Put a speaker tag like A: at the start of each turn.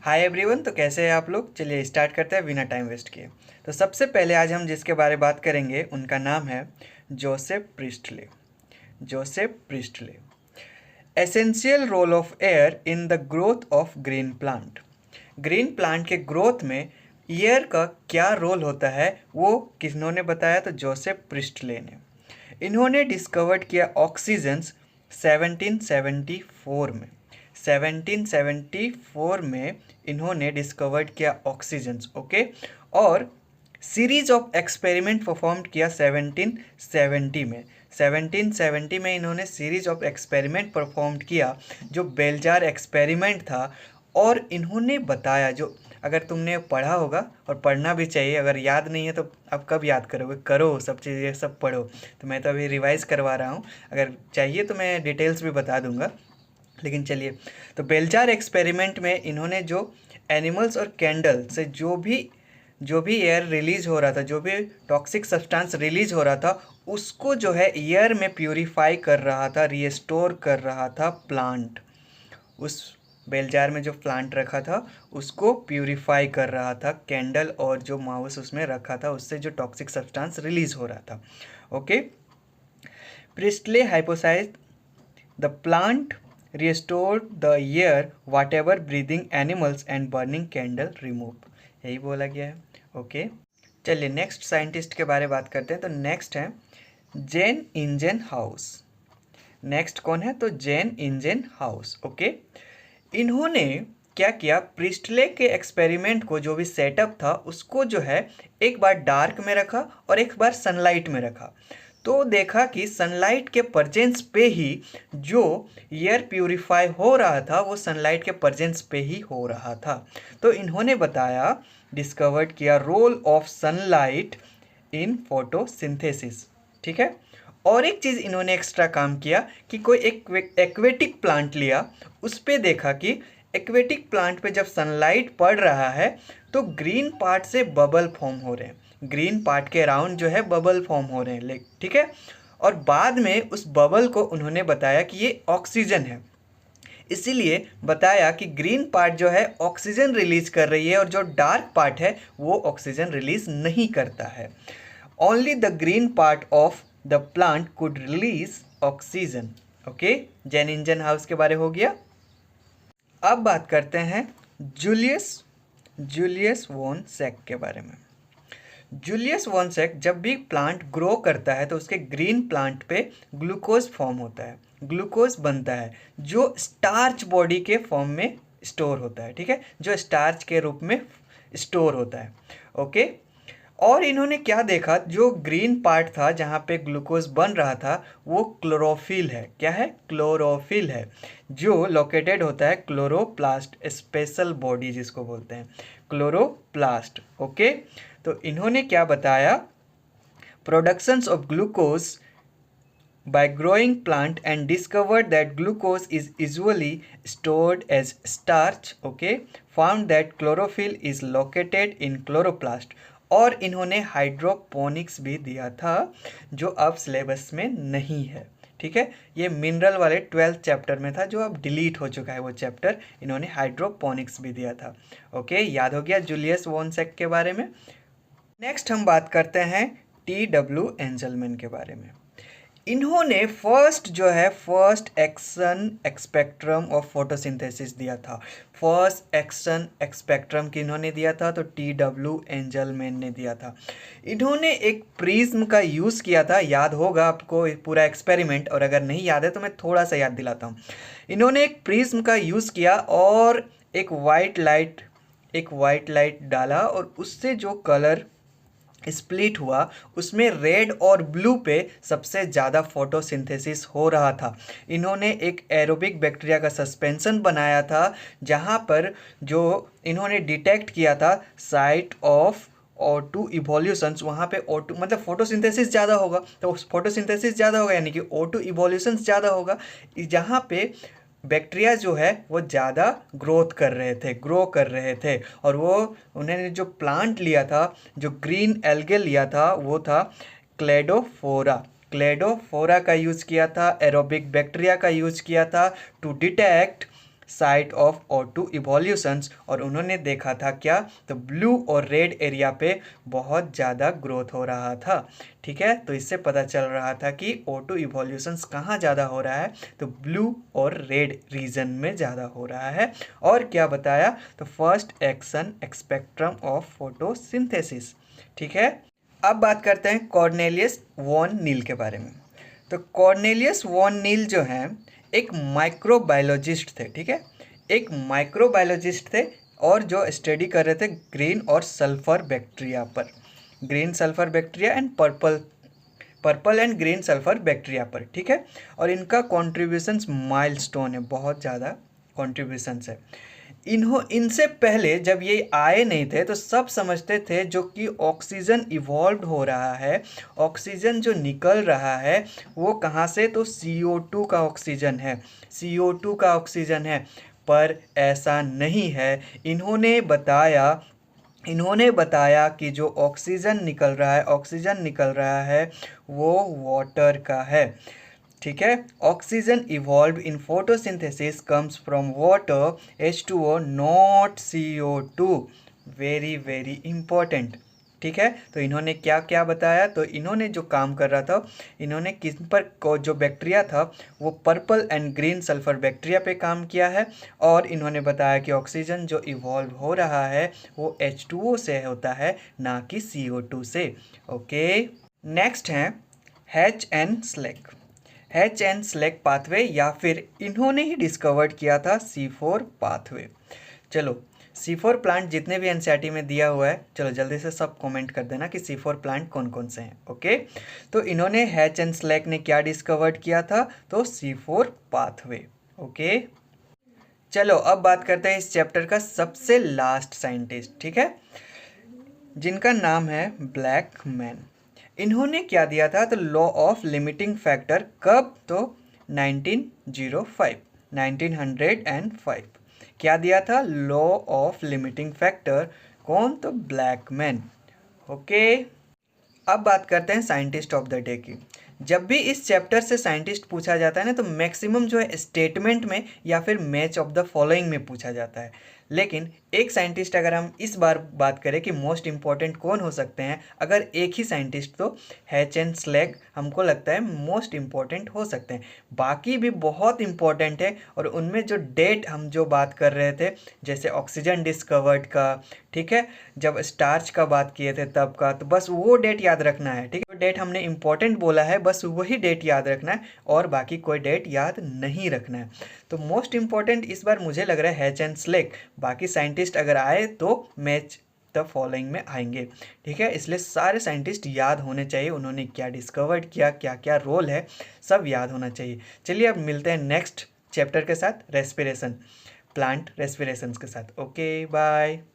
A: Hi everyone. तो कैसे हैं आप लोग? चलिए स्टार्ट करते हैं बिना टाइम वेस्ट किए। तो सबसे पहले आज हम जिसके बारे में बात करेंगे उनका नाम है Joseph Priestley. Joseph Priestley. Essential role of air in the growth of green plant. Green plant के ग्रोथ में एयर का क्या रोल होता है वो किन्होंने बताया? तो जोसेफ प्रिस्टले ने। इन्होंने डिस्कवर्ड किया ऑक्सीजन 1774 में। 1774 में इन्होंने डिस्कवर्ड किया ऑक्सीजन्स, ओके। और सीरीज ऑफ एक्सपेरिमेंट परफॉर्म किया 1770 में। 1770 में इन्होंने सीरीज ऑफ एक्सपेरिमेंट परफॉर्म किया जो बेलजार एक्सपेरिमेंट था। और इन्होंने बताया, जो अगर तुमने पढ़ा होगा और पढ़ना भी चाहिए, अगर याद नहीं है तो अब कब याद करोगे? करो, सब चीज़ें सब पढ़ो। तो मैं तो अभी रिवाइज़ करवा रहा हूँ, अगर चाहिए तो मैं डिटेल्स भी बता दूंगा। लेकिन चलिए, तो बेलजार एक्सपेरिमेंट में इन्होंने जो एनिमल्स और कैंडल से जो भी एयर रिलीज हो रहा था, जो भी टॉक्सिक सब्सटेंस रिलीज हो रहा था, उसको जो है एयर में प्यूरिफाई कर रहा था, रिस्टोर कर रहा था प्लांट। उस बेलजार में जो प्लांट रखा था उसको प्यूरिफाई कर रहा था कैंडल और जो माउस उसमें रखा था उससे जो टॉक्सिक सब्सटेंस रिलीज हो रहा था, okay. Priestley hypothesize the plant restored the air whatever breathing animals and burning candle remove. यही बोला गया है, ओके। चलिए नेक्स्ट साइंटिस्ट के बारे में बात करते हैं। तो नेक्स्ट है जेन इंजन हाउस। नेक्स्ट कौन है? तो जेन इंजन हाउस, ओके। इन्होंने क्या किया? प्रिस्टले के एक्सपेरिमेंट को, जो भी सेटअप था उसको जो है एक बार डार्क में रखा और एक बार सनलाइट में रखा। तो देखा कि सनलाइट के प्रेजेंस पे ही जो एयर प्यूरिफाई हो रहा था वो सनलाइट के प्रेजेंस पे ही हो रहा था। तो इन्होंने बताया, डिस्कवर्ड किया role of sunlight in photosynthesis, ठीक है। और एक चीज़ इन्होंने एक्स्ट्रा काम किया कि कोई एक एक्वेटिक प्लांट लिया, उस पर देखा कि एक्वेटिक प्लांट पे जब सनलाइट पड़ रहा है तो ग्रीन पार्ट से बबल फॉर्म हो रहे हैं, ग्रीन पार्ट के अराउंड जो है बबल फॉर्म हो रहे हैं, ठीक है। और बाद में उस बबल को उन्होंने बताया कि ये ऑक्सीजन है, इसीलिए बताया कि ग्रीन पार्ट जो है ऑक्सीजन रिलीज कर रही है और जो डार्क पार्ट है वो ऑक्सीजन रिलीज नहीं करता है। Only the green part of the plant could release oxygen, okay. जेन इंजन हाउस के बारे हो गया। अब बात करते हैं जूलियस वॉन सैक के बारे में। जूलियस वॉन सैक जब भी प्लांट ग्रो करता है तो उसके ग्रीन प्लांट पे ग्लूकोज फॉर्म होता है, ग्लूकोज बनता है जो स्टार्च बॉडी के फॉर्म में स्टोर होता है, ठीक है, जो स्टार्च के रूप में स्टोर होता है, ओके। और इन्होंने क्या देखा? जो ग्रीन पार्ट था जहाँ पे ग्लूकोज बन रहा था वो क्लोरोफिल है। क्या है? क्लोरोफिल है, जो लोकेटेड होता है क्लोरोप्लास्ट, स्पेशल बॉडी जिसको बोलते हैं क्लोरोप्लास्ट, ओके। तो इन्होंने क्या बताया? Productions of glucose by growing plant and discovered that glucose is usually stored as starch, okay, found that chlorophyll is located in chloroplast। और इन्होंने हाइड्रोपोनिक्स भी दिया था जो अब सिलेबस में नहीं है, ठीक है। ये मिनरल वाले 12th चैप्टर में था जो अब डिलीट हो चुका है वो चैप्टर। इन्होंने हाइड्रोपोनिक्स भी दिया था, ओके। याद हो गया जूलियस वॉन सैक के बारे में। नेक्स्ट हम बात करते हैं TW एंजलमैन के बारे में। इन्होंने first action spectrum of photosynthesis दिया था। फर्स्ट एक्शन स्पेक्ट्रम कि इन्होंने दिया था तो TW एंजलमैन ने दिया था। इन्होंने एक प्रिज्म का यूज़ किया था, याद होगा आपको पूरा एक्सपेरिमेंट, और अगर नहीं याद है तो मैं थोड़ा सा याद दिलाता हूँ। इन्होंने एक प्रिज्म का यूज़ किया और एक वाइट लाइट डाला और उससे जो कलर स्प्लिट हुआ उसमें रेड और ब्लू पे सबसे ज़्यादा फोटोसिंथेसिस हो रहा था। इन्होंने एक एरोबिक बैक्टीरिया का सस्पेंशन बनाया था जहाँ पर जो इन्होंने डिटेक्ट किया था साइट ऑफ O2 इवोल्यूशंस, वहाँ पे O2 मतलब फोटोसिंथेसिस ज़्यादा होगा, तो फोटोसिंथेसिस ज़्यादा होगा यानी कि O2 इवोल्यूशंस ज़्यादा होगा, जहाँ पे बैक्टीरिया जो है वो ज़्यादा ग्रो कर रहे थे। और वो उन्होंने जो प्लांट लिया था, जो ग्रीन एल्गे लिया था, वो था क्लेडोफोरा का यूज़ किया था, एरोबिक बैक्टीरिया का यूज़ किया था to detect site of O2 evolutions, और उन्होंने देखा था क्या, तो ब्लू और रेड एरिया पे बहुत ज़्यादा ग्रोथ हो रहा था। ठीक है, तो इससे पता चल रहा था कि O2 इवोल्यूशंस कहाँ ज़्यादा हो रहा है, तो ब्लू और रेड रीजन में ज़्यादा हो रहा है। और क्या बताया, तो first action spectrum of photosynthesis. ठीक है, अब बात करते हैं कॉर्नेलियस वॉन नील के बारे में। तो कॉर्नेलियस वॉन नील जो हैं एक माइक्रोबायोलॉजिस्ट थे। ठीक है, एक माइक्रोबायोलॉजिस्ट थे और जो स्टडी कर रहे थे ग्रीन और सल्फर बैक्टीरिया पर, green sulphur bacteria and purple and green sulphur bacteria पर। ठीक है, और इनका कॉन्ट्रीब्यूशंस माइलस्टोन है, बहुत ज़्यादा कॉन्ट्रीब्यूशंस है। इनसे पहले जब ये आए नहीं थे तो सब समझते थे जो कि ऑक्सीजन इवॉल्व हो रहा है, ऑक्सीजन जो निकल रहा है वो कहाँ से, तो CO2 का ऑक्सीजन है, CO2 का ऑक्सीजन है। पर ऐसा नहीं है। इन्होंने बताया कि जो ऑक्सीजन निकल रहा है वो वाटर का है। ठीक है, oxygen evolve in photosynthesis comes from water H2O not CO2, very very important. ठीक है, तो इन्होंने क्या क्या बताया, तो इन्होंने जो काम कर रहा था, इन्होंने किस पर जो बैक्टीरिया था वो purple and green sulphur bacteria पे काम किया है, और इन्होंने बताया कि ऑक्सीजन जो इवॉल्व हो रहा है वो H2O से होता है, ना कि CO2 से। ओके, नेक्स्ट है H Slack पाथवे, या फिर इन्होंने ही डिस्कवर्ड किया था C4 पाथवे। चलो, C4 प्लांट जितने भी एनसीईआरटी में दिया हुआ है, चलो जल्दी से सब कमेंट कर देना कि C4 प्लांट कौन कौन से हैं। ओके, तो इन्होंने H Slack ने क्या डिस्कवर्ड किया था, तो C4 पाथवे। ओके, चलो अब बात करते हैं इस चैप्टर का सबसे लास्ट साइंटिस्ट। ठीक है, जिनका नाम है ब्लैकमैन। इन्होंने क्या दिया था, तो लॉ ऑफ लिमिटिंग फैक्टर, कब, तो 1905 क्या दिया था, लॉ ऑफ लिमिटिंग फैक्टर, कौन, तो ब्लैकमैन। ओके, अब बात करते हैं साइंटिस्ट ऑफ द डे की। जब भी इस चैप्टर से साइंटिस्ट पूछा जाता है ना, तो मैक्सिमम जो है स्टेटमेंट में या फिर मैच ऑफ द फॉलोइंग में पूछा जाता है। लेकिन एक साइंटिस्ट अगर हम इस बार बात करें कि मोस्ट इंपॉर्टेंट कौन हो सकते हैं, अगर एक ही साइंटिस्ट, तो H Slack हमको लगता है मोस्ट इंपॉर्टेंट हो सकते हैं। बाकी भी बहुत इंपॉर्टेंट है, और उनमें जो डेट हम जो बात कर रहे थे, जैसे ऑक्सीजन डिस्कवर्ड का, ठीक है, जब स्टार्च का बात किए थे तब का, तो बस वो डेट याद रखना है। ठीक है, डेट हमने इंपॉर्टेंट बोला है, बस वही डेट याद रखना है, और बाकी कोई डेट याद नहीं रखना है। तो मोस्ट इंपॉर्टेंट इस बार मुझे लग रहा है H Slack। बाकी साइंटिस्ट अगर आए तो मैच द फॉलोइंग में आएंगे। ठीक है, इसलिए सारे साइंटिस्ट याद होने चाहिए, उन्होंने क्या डिस्कवर्ड किया, क्या क्या रोल है, सब याद होना चाहिए। चलिए अब मिलते हैं नेक्स्ट चैप्टर के साथ, रेस्पिरेशन, प्लांट रेस्पिरेशंस के साथ। Okay, bye.